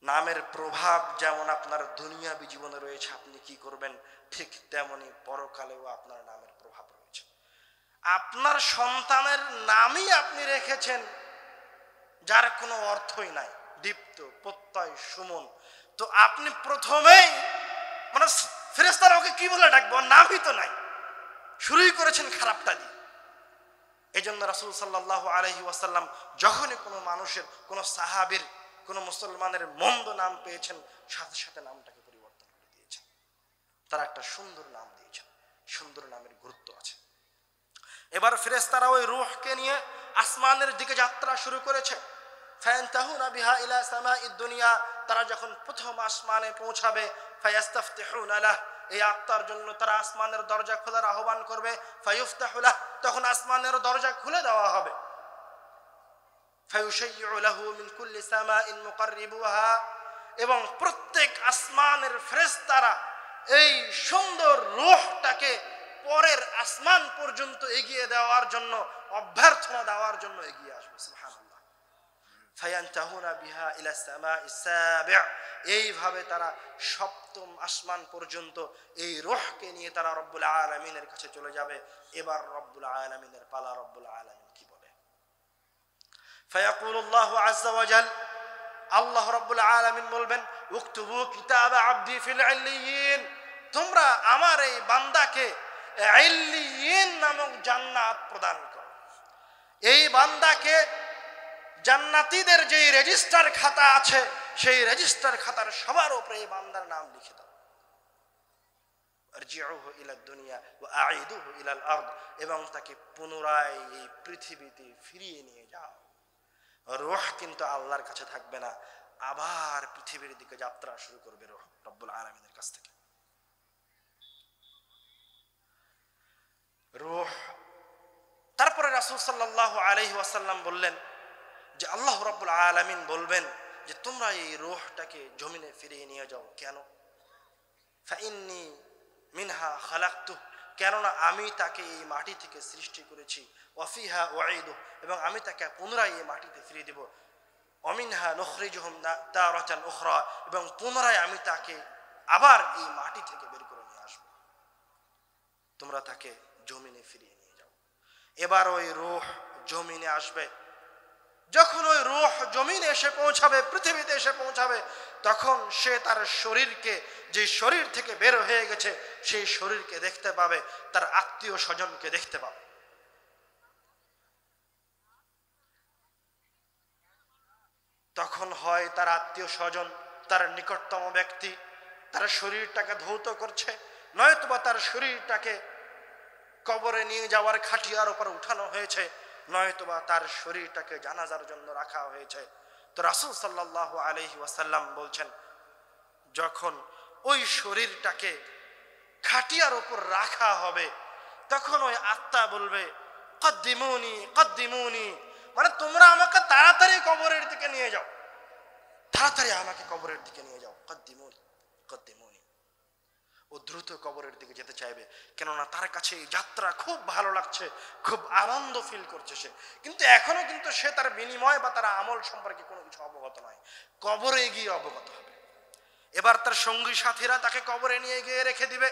নামের প্রভাব যেমন আপনার দুনিয়াবী জীবনে রয়েছে, আপনি কি করবেন ঠিক তেমনি পরকালেও আপনার নামের প্রভাব রয়েছে। আপনার সন্তানের নামই আপনি রেখেছেন যার কোনো অর্থই নাই, দীপ্ত, প্রত্যয়, সুমন, তো আপনি প্রথমেই মানে ফেরেশতারা ওকে কি বলে ডাকবো, নামই তো নাই, শুরুই করেছেন খারাপটা দিয়ে। এই জন্য রাসূল সাল্লাল্লাহু আলাইহি ওয়াসাল্লাম যখনই কোনো মানুষের, কোনো সাহাবীর, কোনো মুসলমানের মন্দ নাম পেয়েছেন, সাথে সাথে নামটাকে পরিবর্তন করে দিয়েছেন। তারা একটা সুন্দর নাম দিয়েছেন। সুন্দর নামের গুরুত্ব আছে। এবার ফেরেশতারা ওই রূহকে নিয়ে আসমানের দিকে যাত্রা শুরু করেছে। ফায়ানতাহুনা বিহা ইলা সামাইদ দুনিয়া, তারা যখন প্রথম আসমানে পৌঁছাবে, ফায়াস্তাফতিহুনা লাহ, এই আত্মার জন্য তারা আসমানের দরজা খোলার আহ্বান করবে। ফায়ুফতাহু লাহ, তখন আসমানের দরজা খুলে দেওয়া হবে। ফায়ুশাইয়্যু লাহু মিন কুল্লি সামাইন মুকাররিবুহা, এবং প্রত্যেক আসমানের ফেরেশতারা এই সুন্দর রূহটাকে পরের আসমান পর্যন্ত এগিয়ে দেওয়ার জন্য, অভ্যর্থনা দেওয়ার জন্য এগিয়ে আসবে। সুবহানাল্লাহ। ফায়ানতাহুনা বিহা ইলা সামাইস সাবি', এইভাবে তারা সপ্তম আসমান পর্যন্ত এই রূহকে নিয়ে তারা রব্বুল আলামিনের কাছে চলে যাবে। এবার রব্বুল আলামিনের পালা। রব্বুল আলামিন কি বলে? ফায়াকুলুল্লাহু আযজা ওয়া জাল, আল্লাহ রব্বুল আলামিন বলবেন, উকতুবু কিতাবা আবদি ফিল ইল্লিয়িন, তোমরা আমার এই বান্দাকে ইল্লিয়িন নামক জান্নাত প্রদান করো। এই বান্দাকে জান্নাতীদের যে রেজিস্টার খাতা আছে, সেই রেজিস্টার খাতার সবার উপরে এই বান্দার নাম লিখে দাও। আরজিউহু ইলা দুনিয়া ওয়া আঈদুহু ইলাল আরদ, এবং তাকে পুনরায় এই পৃথিবীতে ফিরিয়ে নিয়ে যাও। রূহ কিন্তু আল্লাহর কাছে থাকবে না, আবার পৃথিবীর দিকে যাত্রা শুরু করবে রূহ রব্বুল আলামিনের কাছ থেকে। রূহ, তারপরে রাসূল সাল্লাল্লাহু আলাইহি ওয়াসাল্লাম বললেন যে আল্লাহ রাব্বুল আলামিন বলবেন যে তোমরা এই রূহটাকে জমিনে ফিরিয়ে নিয়ে যাও। কেন? ফাইন্নী মিনহা খালাকতু, কেননা আমি তাকে এই মাটি থেকে সৃষ্টি করেছি। ওয়াফিহা উঈদু, এবং আমি তাকে পুনরায় এই মাটিতে ফিরিয়ে দেব। ওয়ামিনহা নুখরিজুহুম তারাতান উখরা, এবং পুনরায় আমি তাকে আবার এই মাটি থেকে বের করে নিয়ে আসব। তোমরা তাকে জমিনে ফিরিয়ে নিয়ে যাও। এবার ওই রূহ জমিনে আসবে। যখন ওই রূহ জমিনে এসে পৌঁছাবে, পৃথিবীতে এসে পৌঁছাবে, তখন সে তার শরীরকে, যে শরীর থেকে বের হয়ে গেছে, সেই শরীরকে দেখতে পাবে, তার আত্মীয় স্বজনকে দেখতে পাবে। তখন হয় তার আত্মীয় স্বজন, তার নিকটতম ব্যক্তি তার শরীরটাকে ধৌত করছে, নয়তোবা তার শরীরটাকে কবরে নিয়ে যাওয়ার খাটিয়ার উপর উঠানো হয়েছে, নয়তোবা তার শরীরটাকে জানাজার জন্য রাখা হয়েছে। তো রাসূল সাল্লাল্লাহু আলাইহি ওয়াসাল্লাম বলছেন, যখন ওই শরীরটাকে খাটিয়ার উপর রাখা হবে, তখন ওই আত্মা বলবে, কদ্দিমুনি কদ্দিমুনি, মানে তোমরা আমাকে তাড়াতাড়ি কবরের দিকে নিয়ে যাও, তাড়াতাড়ি আমাকে কবরের দিকে নিয়ে যাও। কদ্দিমুনি কদ্দিমুনি, ও দ্রুত কবরের দিকে যেতে চাইবে, কেননা তার কাছে এই যাত্রা খুব ভালো লাগছে, খুব আনন্দ ফিল করছে সে, কিন্তু এখনো কিন্তু সে তার বিনিময় বা তার আমল সম্পর্কে কোনো কিছু অবগত নয়। কবরে গিয়ে অবগত হবে। এবার তার সঙ্গী সাথীরা তাকে কবরে নিয়ে গিয়ে রেখে দিবে,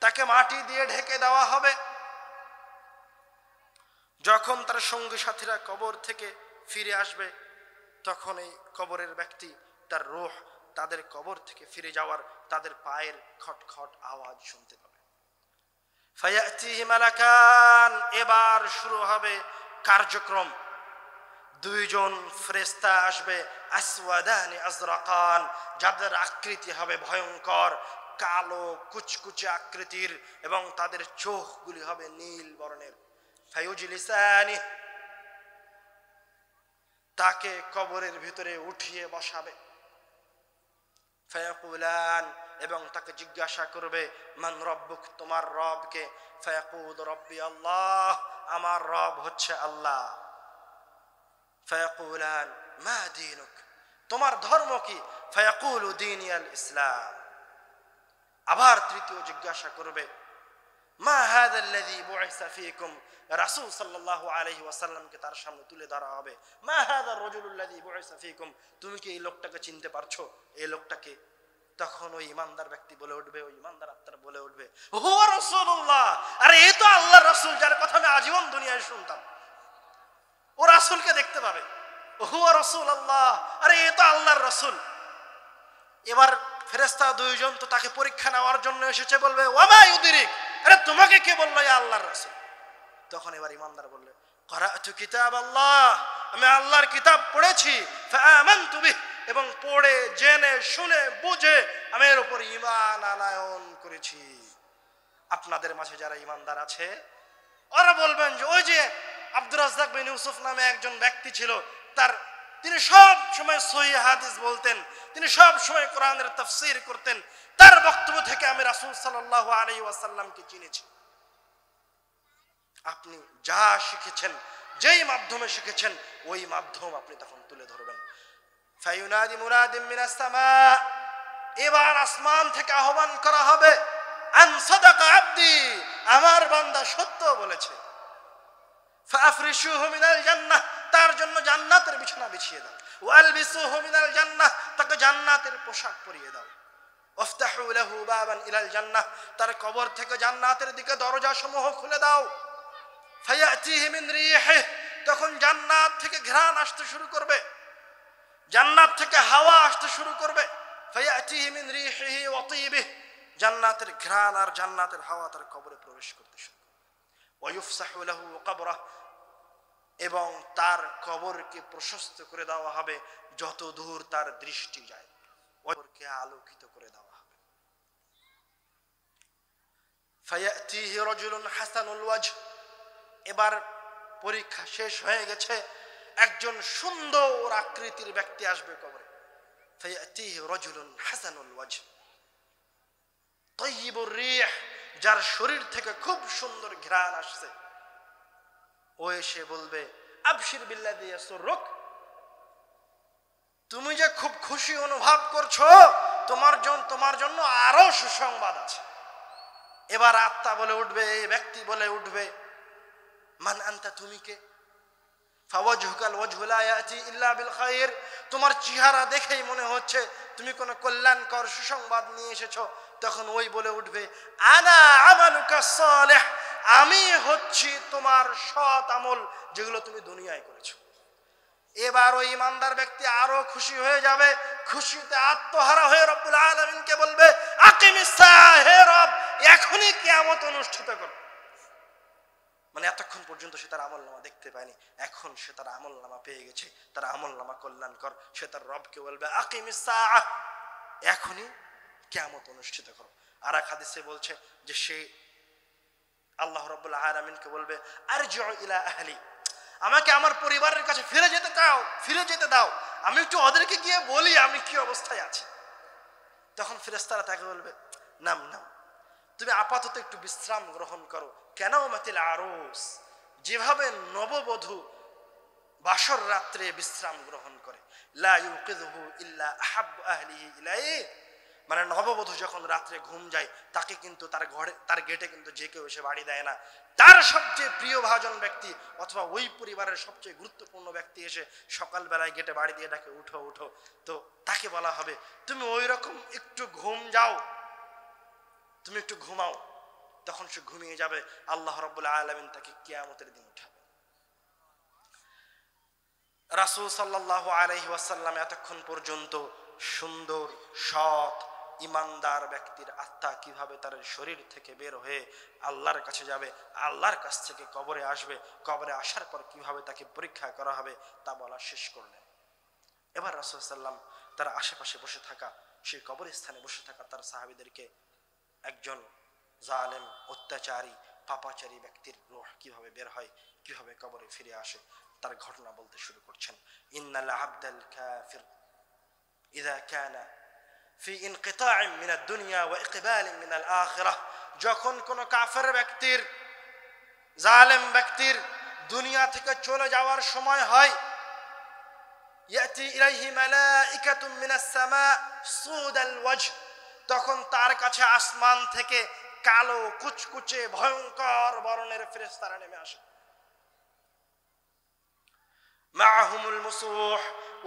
তাকে মাটি দিয়ে ঢেকে দেওয়া হবে। যখন তার সঙ্গী সাথীরা কবর থেকে ফিরে আসবে, তখন এই কবরের ব্যক্তি, তার রূহ তাদের কবর থেকে ফিরে যাওয়ার, তাদের পায়ের খটখট আওয়াজ শুনতে পাবে। ফায়াতিহি মালাকান, এবার শুরু হবে কার্যক্রম। দুইজন ফেরেশতা আসবে, আসওয়াদানি আজরাকান, যাদের আকৃতি হবে ভয়ঙ্কর, কালো কুচকুচে আকৃতির, এবং তাদের চোখগুলি হবে নীল বর্ণের। ফায়ুজলিসানি, তাকে কবরের ভিতরে উঠিয়ে বসাবে। ফায়াকুলান, এবং তাকে জিজ্ঞাসা করবে, মান রব্বুক, তোমার রবকে? ফায়াকুল রব্বি আল্লাহ, আমার রব হচ্ছে আল্লাহ। ফায়াকুলান মা দীনুক, তোমার ধর্ম কি? ফায়াকুলু দীনি আল ইসলাম। আবার তৃতীয় জিজ্ঞাসা করবে, মা হাযাল্লাযী বুইসা ফীকুম, রাসূল সাল্লাল্লাহু আলাইহি ওয়াসাল্লামকে তার সামনে তুলে ধরা হবে। মা হাযার রাজুলুল্লাযী বুইসা ফীকুম, তুমি কি এই লোকটাকে চিনতে পারছো? এই লোকটাকে। তখন ওই ইমানদার ব্যক্তি বলে উঠবে, ওই ইমানদার আত্মা বলে উঠবে, হুয়া রাসূলুল্লাহ, আরে এই তো আল্লাহর রাসূল, যার কথা আমি আজীবন দুনিয়ায় শুনতাম। ও রাসূলকে দেখতে পাবে, হুয়া রাসূলুল্লাহ, আরে এই তো আল্লাহর রাসূল। এবার ফেরেশতা দুইজন তো তাকে পরীক্ষা নেওয়ার জন্য এসেছে, বলবে ওয়ামা ইউদরিক, আরে তোমাকে কে বললো ইয়া আল্লাহর রাসূল? তখন এবার ইমানদার বললে ক্বরাআতু কিতাবাল্লাহ, আমি আল্লাহর কিতাব পড়েছি, ফাআমানতু বিহি, এবং পড়ে জেনে শুনে বুঝে আমি এর উপর ঈমান আনয়ন করেছি। আপনাদের মাঝে যারা ঈমানদার আছে ওরা বলবেন যে ওই যে আব্দুর রাজ্জাক বিন ইউসুফ নামে একজন ব্যক্তি ছিল, তিনি সব সময় সহিহ হাদিস বলতেন, তিনি সব সময় কোরআনের তাফসীর করতেন, তার বক্তব্য থেকে আমি রাসূল সাল্লাল্লাহু আলাইহি ওয়াসাল্লামকে চিনেছি। আপনি যা শিখেছেন, যেই মাধ্যমে শিখেছেন, ওই মাধ্যম আপনি তখন তুলে ধরবেন। ফায়ুনাদি মুনাদিম মিনাস সামা, এবার আসমান থেকে আহ্বান করা হবে, আন সাদাকা আবদি, আমার বান্দা সত্য বলেছে। ফাফরিশুহু মিনাল জান্নাহ, তার জন্য জান্নাতের বিছানা বিছিয়ে দাও। ওয়ালবিসুহু মিনাল জান্নাহ, তাকে জান্নাতের পোশাক পরিয়ে দাও। ওয়াফতাহু লাহু বাবান ইলাল জান্নাহ, তার কবর থেকে জান্নাতের দিকে দরজা সমূহ খুলে দাও। ফায়াতিহি মিন রিহি, তখন জান্নাত থেকে ঘ্রাণ আসতে শুরু করবে, জান্নাত থেকে হাওয়া আসতে শুরু করবে। ফায়াতিহি মিন রিহিহি ওয়া তিবিহি, জান্নাতের ঘ্রাণ আর জান্নাতের হাওয়া তার কবরে প্রবেশ করতে শুরু করবে। ওয়া ইফসাহু লাহু কবরাহ, এবং তার কবরকে প্রশস্ত করে দেওয়া হবে যত দূর তার দৃষ্টি যায়, কবরকে আলোকিত করে দেওয়া হবে। ফায়াতিহি রাজুলুন হাসানুল ওয়াজহ, এবার পরীক্ষা শেষ হয়ে গেছে, একজন সুন্দর আকৃতির ব্যক্তি আসবে কবরে। ফায়াতিহি রাজুলুন হাসানুল ওয়াজহ তাইয়িবুর রিহ, যার শরীর থেকে খুব সুন্দর ঘ্রাণ আসছে। ও এসে বলবে আবশির বিল্লাযী ইয়াসুররুক, তুমি যে খুব খুশি অনুভব করছো, তোমার জন্য আরো সুসংবাদ আছে। এবার আত্মা বলে উঠবে, এই ব্যক্তি বলে উঠবে, মান আনতা, তুমি কে? ফাওয়াজহুকাল ওয়াজহু লা ইয়াতি ইল্লা বিল খায়র, তোমার চেহারা দেখেই মনে হচ্ছে তুমি কোনো কল্যাণকর সুসংবাদ নিয়ে এসেছো। তখন ওই বলে উঠবে আনা আমালুকা সালিহ, আমি হচ্ছি তোমার সৎ আমল যেগুলো তুমি দুনিয়ায় করেছো। এবার ওই ইমানদার ব্যক্তি আরো খুশি হয়ে যাবে, খুশিতে আত্মহারা হয়ে রব্বুল আলামিনকে বলবে আকিমিস সাআহ, হে রব এখনই কিয়ামত অনুষ্ঠিত করো। মানে এতক্ষণ পর্যন্ত সে তার আমলনামা দেখতে পায়নি, এখন সে তার আমলনামা পেয়ে গেছে, তার আমলনামা কল্যাণকর। সে তার রবকে বলবে আকিমিস সাআহ, এখনই কিয়ামত অনুষ্ঠিত করো। আর এক হাদিসে বলছে যে সে আল্লাহ রাব্বুল আলামিনকে বলবে আরজিউ ইলা আহলি, আমাকে আমার পরিবারের কাছে ফিরে যেতে দাও, আমি একটু ওদেরকে গিয়ে বলি আমি কি অবস্থায় আছি। তখন ফেরেশতারা তাকে বলবে নাম, তুমি আপাতত একটু বিশ্রাম গ্রহণ করো। কেন মাতিল আরুস, যেভাবে নববধূ বাসর রাত্রে বিশ্রাম গ্রহণ করে, লা ইউকিযুহু ইল্লা আহাব্বু আহলিহি ইলাইহি, মানে নববধূ যখন রাত্রে ঘুম যায় তাকে কিন্তু তার গেটে কিন্তু যে কেউ এসে বাড়ি দেয় না। তার সবচেয়ে প্রিয় ভাজন ব্যক্তি অথবা ওই পরিবারের সবচেয়ে গুরুত্বপূর্ণ ব্যক্তি এসে সকালবেলায় গেটে বাড়ি দিয়ে ডাকে উঠো উঠো, তো তাকে বলা হবে তুমি ওই রকম একটু ঘুম যাও, তুমি একটু ঘুমাও। তখন সে ঘুমিয়ে যাবে, আল্লাহ রাব্বুল আলামিন তাকে কিয়ামতের দিন উঠাবে। রাসূল সাল্লাল্লাহু আলাইহি ওয়াসাল্লাম এতক্ষণ পর্যন্ত সুন্দর সৎ ইমানদার ব্যক্তির আত্মা কিভাবে তার শরীর থেকে বের হয়ে আল্লাহর কাছে যাবে, আল্লাহর কাছ থেকে কবরে আসবে, কবরে আসার পর কিভাবে তাকে পরীক্ষা করা হবে তা বলা শেষ করলেন। এবার রাসূল সাল্লাম তার আশেপাশে বসে থাকা, সেই কবরস্থানে বসে থাকা তার সাহাবীদেরকে একজন জালেম, অত্যাচারী, পাপাচারী ব্যক্তির রূহ কিভাবে বের হয়, কিভাবে কবরে ফিরে আসে তার ঘটনা বলতে শুরু করছেন। ইন্নাল আবদাল কাফির ইযা কানা ফি ইনকিতা'in মিন আদ-দুনিয়া ওয়া ইকবালিন মিন আল-আখিরাহ, যখন কোন কাফের ব্যক্তির, জালেম ব্যক্তির দুনিয়া থেকে চলে যাওয়ার সময় হয়, ইয়াতি ইলাইহি মালাইকাতুম মিনাস সামা সুদাল ওয়াজহ, তখন তার কাছে আসমান থেকে কালো কুচকুচে ভয়ঙ্কর বর্ণের ফেরেশতারা নেমে আসে। মাহুমুল মুসুহ,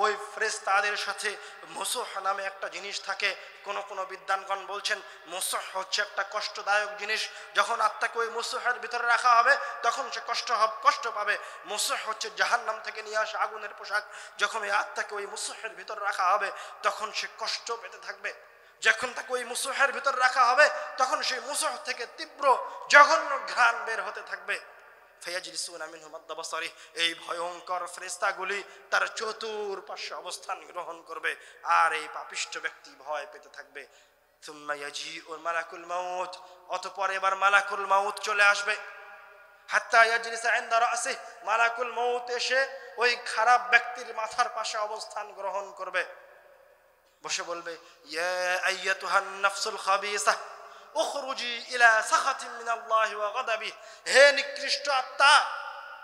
ওই ফেরেশতাদের সাথে মুসুহ নামে একটা জিনিস থাকে। কোন কোন বিদ্বানগণ বলছেন মুসুহ হচ্ছে একটা কষ্টদায়ক জিনিস। যখন আত্মাকে ওই মুসুহের ভিতরে রাখা হবে তখন সে কষ্ট পাবে। মুসুহ হচ্ছে জাহান্নাম থেকে নিয়ে আসা আগুনের পোশাক। যখন এই আত্মাকে ওই মুসুহের ভিতরে রাখা হবে তখন সে কষ্ট পেতে থাকবে। যখন তাকে ওই মুসুহের ভিতরে রাখা হবে তখন সেই মুসুহ থেকে তীব্র জঘন্য ঘ্রাণ বের হতে থাকবে। এই ভয়ঙ্কর ফেরেশতাগুলি তার চতুর্পার্শ্বে অবস্থান গ্রহণ করবে আর এই পাপিষ্ঠ ব্যক্তি ভয় পেতে থাকবে। মালাকুল মাউত, অতঃপর এবার মালাকুল মাউত চলে আসবে। হাত্তা ইয়াজলিসা ইনদা রাসিহি, মালাকুল মাউত এসে ওই খারাপ ব্যক্তির মাথার পাশে অবস্থান গ্রহণ করবে। বসে বলবে, ইয়া আইয়াতুহান নাফসুল খাবিসা উখরুজি ইলা সাখাতিন মিনাল্লাহি ওয়া গাদাবি, হে নিকৃষ্ট আত্মা,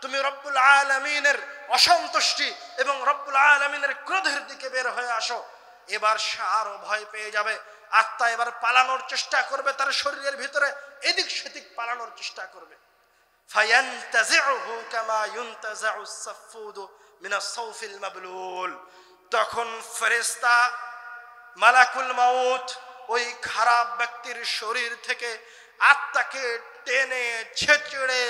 তুমি রব্বুল আলামিনের অসন্তুষ্টি এবং রব্বুল আলামিনের ক্রোধের দিকে বের হয়ে আসো। এবার সে আরো ভয় পেয়ে যাবে। আত্মা এবার পালানোর চেষ্টা করবে, তার শরীরের ভিতরে এদিক সেদিক পালানোর চেষ্টা করবে। ফায়ান্তাজিউহু কামা ইউনতাজাউস সাফুদু মিনাস সাউফিল মাবলুল, তখন ফেরেশতা মালাকুল মাউত ওই খারাপ ব্যক্তির শরীর থেকে আত্মাকে টেনে ছেঁচড়ে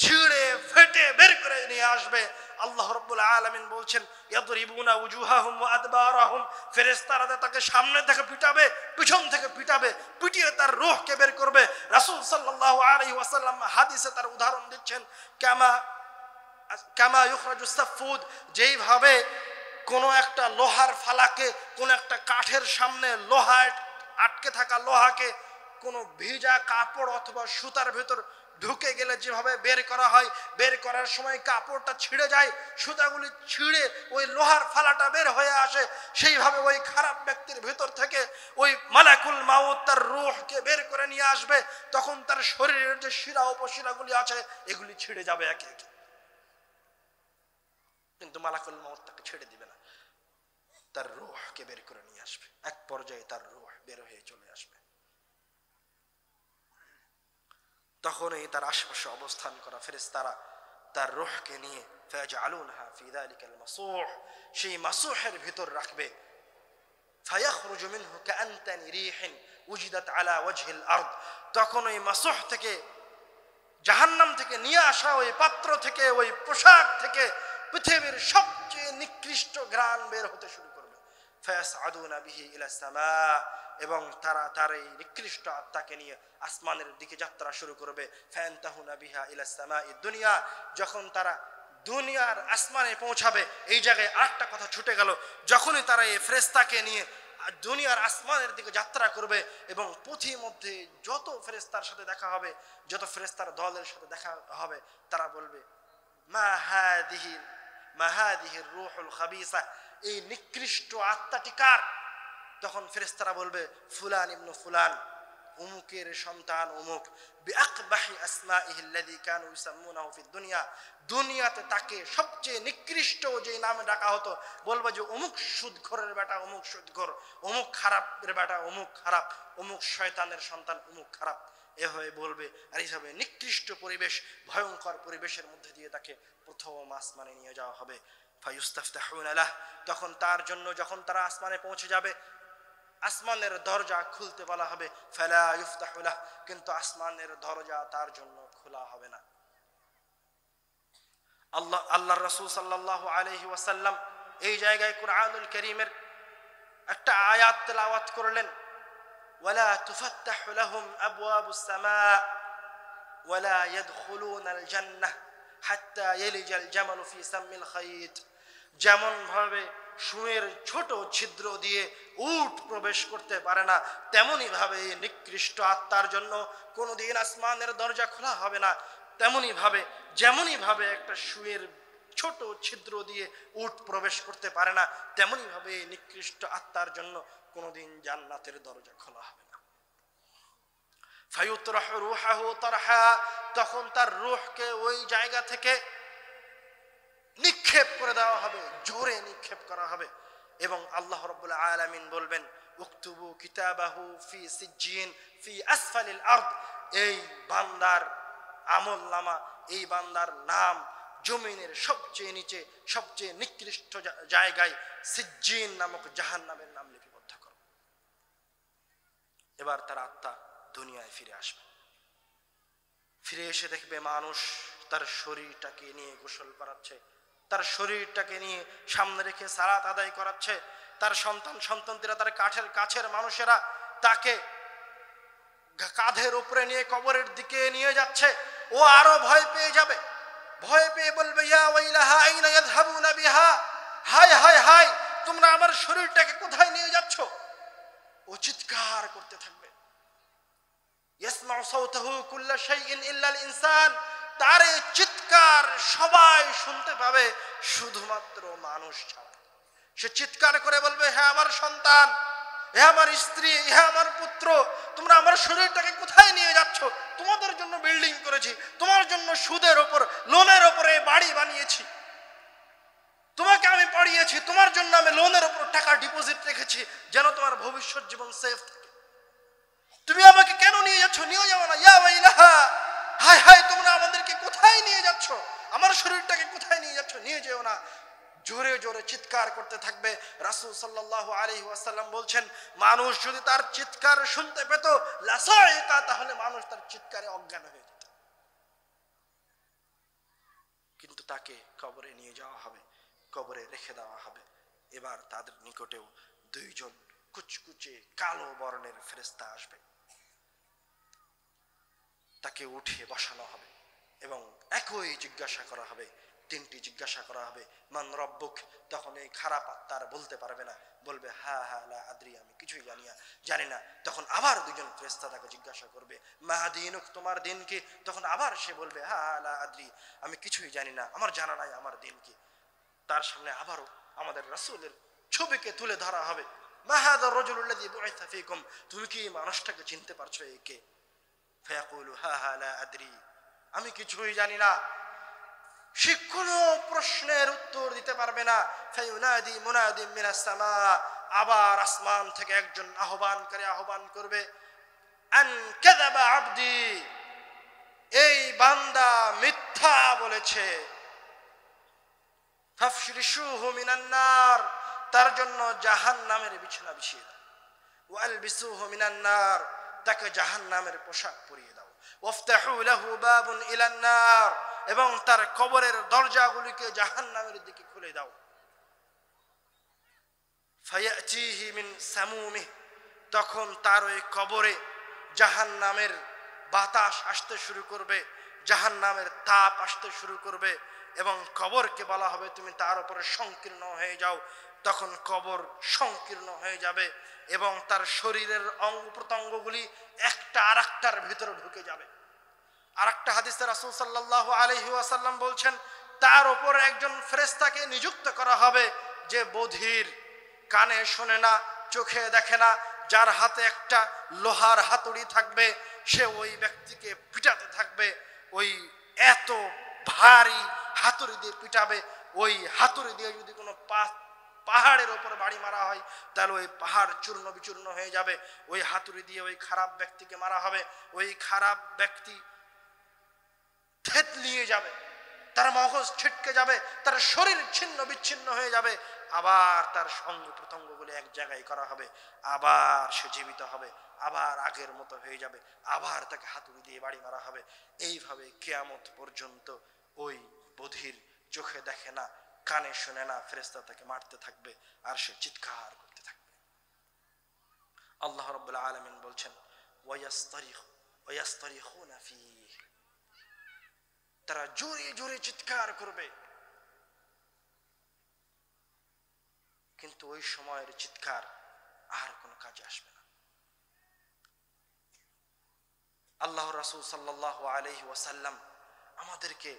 ছিঁড়ে ফেটে বের করে নিয়ে আসবে। আল্লাহ রাব্বুল আলামিন বলছেন, ইয়াদরিবুনা উজুহাহুম ওয়া আদবারাহুম, ফেরেশতারা তাকে সামনে থেকে পিটাবে, পিছন থেকে পিটাবে, পিটিয়ে তার রূহকে বের করবে। রাসূল সাল্লাল্লাহু আলাইহি ওয়াসাল্লাম হাদিসে তার উদাহরণ দিচ্ছেন, কামা ইউখরাজুস সাফুদ, যেইভাবে কোন একটা লোহার ফালাকে, কোন একটা কাঠের সামনে লোহায় আটকে থাকা লোহাকে কোন ভিজা কাপড় অথবা সুতার ভেতর ঢুকে গেলে যেভাবে বের করা হয়, বের করার সময় কাপড়টা ছিঁড়ে যায়, সুতাগুলি ছিঁড়ে ওই লোহার ফালাটা বের হয়ে আসে, সেইভাবে ওই খারাপ ব্যক্তির ভেতর থেকে ওই মালাকুল মাউত তার রূহকে বের করে নিয়ে আসবে। তখন তার শরীরের যে শিরা উপশিরাগুলি আছে এগুলি ছিঁড়ে যাবে একে একে, কিন্তু মালাকুল মাউত তাকে ছেড়ে দিবে না, তার রূহকে বের করে নিয়ে আসবে। এক পর্যায়ে তার রূহ বের হয়ে চলে আসবে। তখনই তার আশেপাশে অবস্থান করা ফেরেশতারা তার রূহকে নিয়ে ফায়াজআলুনহা ফি যালিকাল মাসূহ, সেই মাসূহের ভিতর রাখবে। ফায়াখরুজু মিনহু কাআনতানি রিহিন উজিদাত আলা ওয়াজহিল আরদ, তখন ওই মাসূহ থেকে, জাহান্নাম থেকে নিয়ে আসা ওই পাত্র থেকে, ওই পোশাক থেকে পৃথিবীর সবচেয়ে নিকৃষ্ট ঘ্রাণ বের হতে শুরু করবে। ফায়াসআদুনা বিহি ইলা সামা, এবং তারা তার এই নিকৃষ্ট আত্মাকে নিয়ে আসমানের দিকে যাত্রা শুরু করবে। ফায়ানতাহুনা বিহা ইলা সামাই দুনিয়া, যখন তারা দুনিয়ার আসমানে পৌঁছাবে। এই জায়গায় আরেকটা কথা ছুটে গেল, যখনই তারা এই ফেরেশতাকে নিয়ে দুনিয়ার আসমানের দিকে যাত্রা করবে এবং পথির মধ্যে যত ফেরেশতার সাথে দেখা হবে, যত ফেরেশতার দলের সাথে দেখা হবে, তারা বলবে, মা হাদিহি রূহুল খাবিসা, এই নিকৃষ্ট আত্মাটি কার? তখন ফেরেশতারা বলবে, ফুলান ইবনু ফুলান, উমুকের সন্তান অমুক, বিআকবাহি আসমাইহি আল্লাযী কানু ইউসাম্মুনাহু ফিদ দুনিয়া, দুনিয়াতে তাকে সবচেয়ে নিকৃষ্ট যে নামে ডাকা হতো, বলবে যে অমুক সুদখোরের বেটা অমুক সুদখোর, অমুক খারাপের বেটা অমুক খারাপ, অমুক শয়তানের সন্তান অমুক খারাপ, এভাবে বলবে। আর এইভাবে নিকৃষ্ট পরিবেশ, ভয়ঙ্কর পরিবেশের মধ্যে দিয়ে তাকে প্রথম আসমানে নিয়ে যাওয়া হবে। ফায়ুস্তাফতাহুনা লাহ, তখন তার জন্য যখন তারা আসমানে পৌঁছে যাবে, আসমানের দরজা খুলতে বলা হবে। ফালা ইফতাহু লাহ, কিন্তু আসমানের দরজা তার জন্য খোলা হবে না। আল্লাহর রাসূল সাল্লাল্লাহু আলাইহি ওয়াসাল্লাম এই জায়গায় কুরআনুল কারীমের একটা আয়াত তেলাওয়াত করলেন, ওয়ালা তুফাত্তাহু লাহুম আবওয়াবুস সামা ওয়ালা ইয়াদখুলুনাল জান্নাহ হাত্তা ইয়ালিজাল জামালু ফি সাম্মিল খায়ত, যেমন ভাবে সুঁয়ের ছোট ছিদ্র দিয়ে উট প্রবেশ করতে পারে না, তেমনি ভাবে নিকৃষ্ট আত্মার জন্য কোনোদিন আসমানের দরজা খোলা হবে না। যেমনি ভাবে একটা সুঁয়ের ছোট ছিদ্র দিয়ে উট প্রবেশ করতে পারে না, তেমনি ভাবে নিকৃষ্ট আত্মার জন্য কোনোদিন জান্নাতের দরজা খোলা হবে না। ফায়ুতরাহু রূহাহু তারহা, তখন তার রূহকে ওই জায়গা থেকে নিক্ষেপ করে দেওয়া হবে, জোরে নিক্ষেপ করা হবে। এবং আল্লাহ রাব্বুল আলামিন বলবেন, উকতুবু কিতাবাহু ফি সিজ্জিন ফি আসফালিল আরদ, এই বান্দার আমল নামা, এই বান্দার নাম জমিনের সবচেয়ে নিচে সবচেয়ে নিকৃষ্ট জায়গায় সিজ্জিন নামক জাহান্নামের নাম লিপিবদ্ধ করো। এবার তার আত্মা দুনিয়ায় ফিরে আসবে। ফিরে এসে দেখবে মানুষ তার শরীরটাকে নিয়ে গোসল করাচ্ছে, তার শরীরটাকে নিয়ে সামনে রেখে সালাত আদায় করাচ্ছে। তার সন্তানরা, তার কাছের মানুষেরা তাকে কাঁধের উপরে নিয়ে কবরের দিকে নিয়ে যাচ্ছে। ও আরো ভয় পেয়ে যাবে, ভয় পেয়ে বলবে ইয়া ওয়াইলাহা আইনা ইয়াযহাবুনা বিহা, হায় হায় হায়, তোমরা আমার শরীরটাকে কোথায় নিয়ে যাচ্ছ? ও চিৎকার করতে থাকবে। ইয়াসমাউ সাওতাহু কুল্লু শাইইন ইল্লাল ইনসান, তার এই চিৎকার সবাই শুনতে পাবে শুধুমাত্র মানুষ ছাড়া। সে চিৎকার করে বলবে, হ্যাঁ আমার সন্তান, হে আমার স্ত্রী, হে আমার পুত্র, তোমরা আমার শরীরটাকে কোথায় নিয়ে যাচ্ছ? তোমাদের জন্য বিল্ডিং করেছি, তোমার জন্য সুদের ওপর লোনের ওপরে বাড়ি বানিয়েছি, তোমাকে আমি পড়িয়েছি, তোমার জন্য আমি লোনের ওপর টাকা ডিপোজিট রেখেছি যেন তোমার ভবিষ্যৎ জীবন সেফ থাকে। তুমি আমাকে কেন নিয়ে যাচ্ছ? নিয়ে যাও না। ইয়া ওয়াইলাহা, হায় হায়, তোমরা আমাদেরকে কোথায় নিয়ে যাচ্ছ? আমার শরীরটাকে কোথায় নিয়ে যাচ্ছ? নিয়ে যেও না। জোরে জোরে চিৎকার করতে থাকবে। রাসূল সাল্লাল্লাহু আলাইহি ওয়াসাল্লাম বলছেন, মানুষ যদি তার চিৎকার শুনতে পেত লাসাইকা, তাহলে মানুষ তার চিৎকারে অজ্ঞান হয়ে যেত। কিন্তু তাকে কবরে নিয়ে যাওয়া হবে, কবরে রেখে দেওয়া হবে। এবার তাদের নিকটেও দুইজন কুচকুচে কালো বর্ণের ফেরেশতা আসবে। তাকে উঠিয়ে বসানো হবে এবং একই জিজ্ঞাসা করা হবে, তিনটি জিজ্ঞাসা করা হবে। মান রব্বুক, তখন এই খারাপ আত্মা আর বলতে পারবে না, বলবে হা হা লা আদ্রি, আমি কিছুই জানি না। তখন আবার দুজন ফেরেশতা তাকে জিজ্ঞাসা করবে, মা দীনুক, তোমার দিন কি? তখন আবার সে বলবে হা হা লা আদ্রি, আমি কিছুই জানি না, আমার জানা নাই আমার দিন কি। তার সামনে আবারও আমাদের রাসূলের ছবিকে তুলে ধরা হবে। মা হাযা রাজুলুল্লাযী বুইসা ফীকুম, তুমি কি এই মানুষটাকে চিনতে পারছো? এই কে? ফায়াকুলু হা হা লা আদ্রি, আমি কিছুই জানি না। সে কোনো প্রশ্নের উত্তর দিতে পারবে না। ফায়ুনাদি মুনাদি মিনাস সামা, আবার আসমান থেকে একজন আহ্বানকারী আহ্বান করবে, আন কাযাবা আবদি, এই বান্দা মিথ্যা বলেছে। ফাফশিরুহু মিনান নার, তার জন্য জাহান্নামের বিছানা বিছিয়ে দাও। ওয়ালবিসুহু মিনান নার, তাকে জাহান্নামের পোশাক পরিয়ে দাও। ওয়াফতাহু লাহু বাবুন ইলান নার, এবং তার কবরের দরজাগুলিকে জাহান্নামের দিকে খুলে দাও। ফায়াতিহি মিন সামুমিহ, তখন তার ওই কবরে জাহান্নামের বাতাস আসতে শুরু করবে, জাহান্নামের তাপ আসতে শুরু করবে এবং কবরকে বলা হবে তুমি তার উপরে সংকীর্ণ হয়ে যাও। তখন কবর সংকীর্ণ হয়ে যাবে এবং তার শরীরের অঙ্গ প্রত্যঙ্গগুলি একটা আরেকটার ভিতরে ঢুকে যাবে। আরেকটা হাদিসে রাসূল সাল্লাল্লাহু আলাইহি ওয়াসাল্লাম বলছেন, তার উপর একজন ফেরেশতাকে নিযুক্ত করা হবে যে বধির, কানে শোনে না, চোখে দেখে না, যার হাতে একটা লোহার হাতুড়ি থাকবে, সে ওই ব্যক্তিকে পিটাতে থাকবে। ওই এত ভারী হাতুড়ি দিয়ে পিটাবে, ওই হাতুড়ি দিয়ে যদি কোনো পাহাড়ের ওপর বাড়ি মারা হয় তাহলে ওই পাহাড় চূর্ণ বিচূর্ণ হয়ে যাবে। ওই হাতুড়ি দিয়ে ওই খারাপ ব্যক্তিকে মারা হবে, ওই খারাপ ব্যক্তি থেতলিয়ে যাবে, তার মগজ ছিটকে যাবে, তার শরীর ছিন্ন বিচ্ছিন্ন হয়ে যাবে, আবার তার অঙ্গ প্রত্যঙ্গগুলো এক জায়গায় করা হবে, আবার সে জীবিত হবে, আবার আগের মতো হয়ে যাবে, আবার তাকে হাতুড়ি দিয়ে বাড়ি মারা হবে। এইভাবে কিয়ামত পর্যন্ত ওই বধির চোখে দেখে না, কানে শুনে না, ফেরেশতা তাকে মারতে থাকবে আর সে চিৎকার করতে থাকবে। আল্লাহ রাব্বুল আলামিন বলছেন, ওয়ায়াস্তারিখুনা ফীহ, তারা জোরে জোরে চিৎকার করবে, কিন্তু ওই সময়ের চিৎকার আর কোনো কাজে আসবে না। আল্লাহর রাসূল সাল্লাল্লাহু আলাইহি ওয়াসাল্লাম আমাদেরকে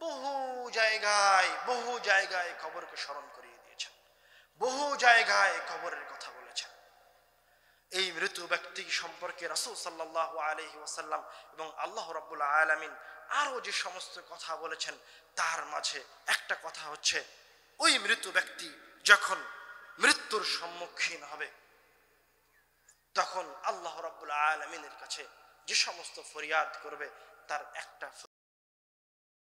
বহু জায়গায় কবরকে স্মরণ করিয়ে দিয়েছেন, বহু জায়গায় কবরের কথা বলেছেন। এই মৃত ব্যক্তি সম্পর্কে রাসূল সাল্লাল্লাহু আলাইহি ওয়াসাল্লাম এবং আল্লাহ রাব্বুল আলামিন আরো যে সমস্ত কথা বলেছেন, তার মাঝে একটা কথা হচ্ছে, ওই মৃত ব্যক্তি যখন মৃত্যুর সম্মুখীন হবে তখন আল্লাহ রাব্বুল আলামিনের কাছে যে সমস্ত ফরিয়াদ করবে তার একটা